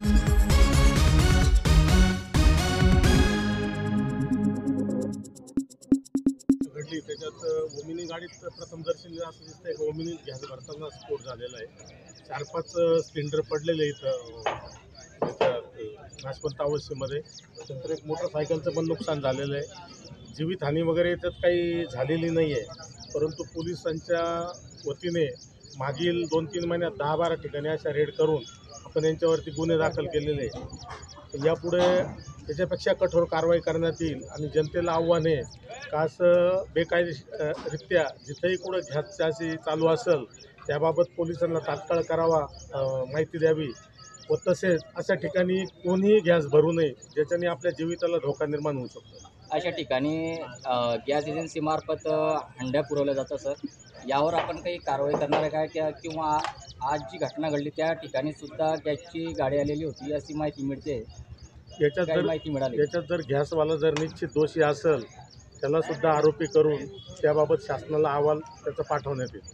घडली त्याच्यात ओमिनी गाडीत प्रथमदर्शनी असं दिसतंय की ओमिनी गॅस भरताना स्फोट झालेला आहे. 4-5 सिलेंडर पडलेले इथं नाशवंत अवस्थेमध्ये. नंतर एक मोटरसायकलचं पण नुकसान झालेलं आहे. जीवितहानी वगैरे याच्यात काही झालेली नाही आहे, परंतु पोलिसांच्या वतीने मागील 2-3 महिन्यात 10-12 ठिकाणी अशा रेड करून आपण यांच्यावरती गुन्हे दाखल केलेले आहे. यापुढे त्याच्यापेक्षा कठोर कारवाई करण्यात येईल आणि जनतेला आव्हान आहे का असं बेकायदेशीरित्या जिथंही कुठं गॅसची चालू असेल त्याबाबत पोलिसांना तात्काळ करावा, माहिती द्यावी व तसेच अशा ठिकाणी कोणीही गॅस भरू नये ज्याच्याने आपल्या जीविताला धोका निर्माण होऊ शकतो. अशा ठिकाणी गॅस एजन्सीमार्फत हंड्या पुरवल्या जातं सर. यावर आपण काही कारवाई करणार आहे का किंवा आज जी घटना घडली त्या ठिकाणी सुद्धा गॅसची गाडी आलेली होती अशी माहिती मिळते. माहिती मिळाली याच्यात जर गॅसवाला जर निश्चित दोषी असेल त्याला सुद्धा आरोपी करून त्याबाबत शासनाला अहवाल त्याचा पाठवण्यात येईल.